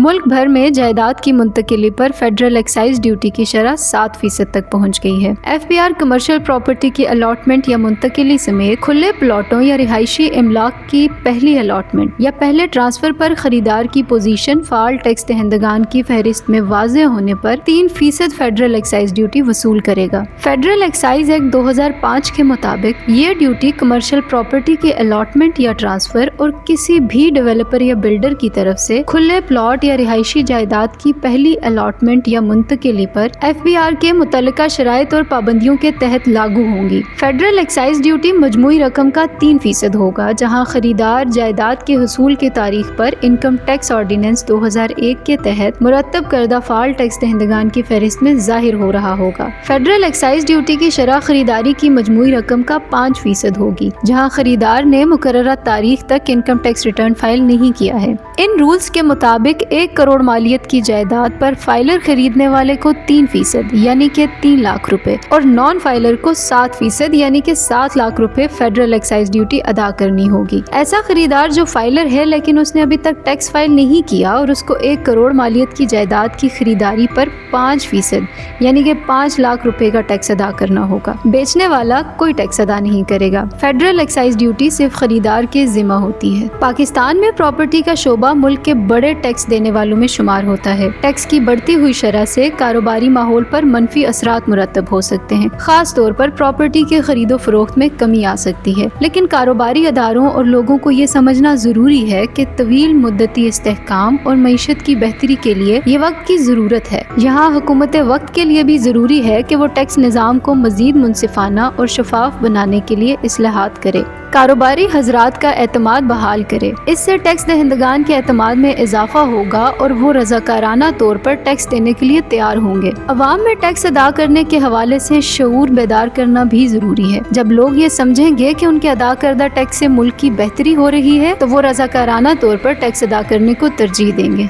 ملک بھر میں جائیداد کی منتقلی پر فیڈرل ایکسائز ڈیوٹی کی شرح 7% تک پہنچ گئی ہے۔ FBR کمرشل پراپرٹی کی الاٹمنٹ یا منتقلی سمیت کھلے پلاٹوں یا رہائشی املاک کی پہلی الاٹمنٹ یا پہلے ٹرانسفر پر خریدار کی پوزیشن فعال ٹیکس دہندگان کی فہرست میں واضح ہونے پر 3% فیڈرل ایکسائز ڈیوٹی وصول کرے گا۔ فیڈرل ایکسائز ایکٹ 2005 کے مطابق یہ ڈیوٹی کمرشل پراپرٹی کے الاٹمنٹ یا ٹرانسفر اور کسی بھی ڈیولپر یا بلڈر کی طرف سے کھلے پلاٹ یا رہائشی جائیداد کی پہلی الاٹمنٹ یا منتقلی پر FBR کے متعلقہ شرائط اور پابندیوں کے تحت لاگو ہوں گی۔ فیڈرل ایکسائز ڈیوٹی مجموعی رقم کا 3% ہوگا، جہاں خریدار جائیداد کے حصول کی تاریخ پر انکم ٹیکس آرڈیننس 2001 کے تحت مرتب کردہ فعال ٹیکس دہندگان کی فہرست میں ظاہر ہو رہا ہوگا۔ فیڈرل ایکسائز ڈیوٹی کی شرح خریداری کی مجموعی رقم کا 5% ہوگی، جہاں خریدار نے مقررہ تاریخ تک انکم ٹیکس ریٹرن فائل نہیں کیا ہے۔ ان رولز کے مطابق 1 کروڑ مالیت کی جائیداد پر فائلر خریدنے والے کو 3% یعنی کہ 3 لاکھ روپے اور نان فائلر کو 7% یعنی کہ 7 لاکھ روپے فیڈرل ایکسائز ڈیوٹی ادا کرنی ہوگی۔ ایسا خریدار جو فائلر ہے لیکن اس نے ابھی تک ٹیکس فائل نہیں کیا اور اس کو 1 کروڑ مالیت کی جائیداد کی خریداری پر 5% یعنی کہ 5 لاکھ روپے کا ٹیکس ادا کرنا ہوگا۔ بیچنے والا کوئی ٹیکس ادا نہیں کرے گا۔ فیڈرل ایکسائز ڈیوٹی صرف خریدار کے ذمہ ہوتی ہے۔ پاکستان میں پراپرٹی کا شعبہ ملک کے بڑے ٹیکس دینے والوں میں شمار ہوتا ہے۔ ٹیکس کی بڑھتی ہوئی شرح سے کاروباری ماحول پر منفی اثرات مرتب ہو سکتے ہیں، خاص طور پر پراپرٹی کے خرید و فروخت میں کمی آ سکتی ہے، لیکن کاروباری اداروں اور لوگوں کو یہ سمجھنا ضروری ہے کہ طویل مدتی استحکام اور معیشت کی بہتری کے لیے یہ وقت کی ضرورت ہے۔ یہاں حکومت وقت کے لیے بھی ضروری ہے کہ وہ ٹیکس نظام کو مزید منصفانہ اور شفاف بنانے کے لیے اصلاحات کرے، کاروباری حضرات کا اعتماد بحال کرے۔ اس سے ٹیکس دہندگان کے اعتماد میں اضافہ ہوگا اور وہ رضاکارانہ طور پر ٹیکس دینے کے لیے تیار ہوں گے۔ عوام میں ٹیکس ادا کرنے کے حوالے سے شعور بیدار کرنا بھی ضروری ہے۔ جب لوگ یہ سمجھیں گے کہ ان کے ادا کردہ ٹیکس سے ملک کی بہتری ہو رہی ہے تو وہ رضاکارانہ طور پر ٹیکس ادا کرنے کو ترجیح دیں گے۔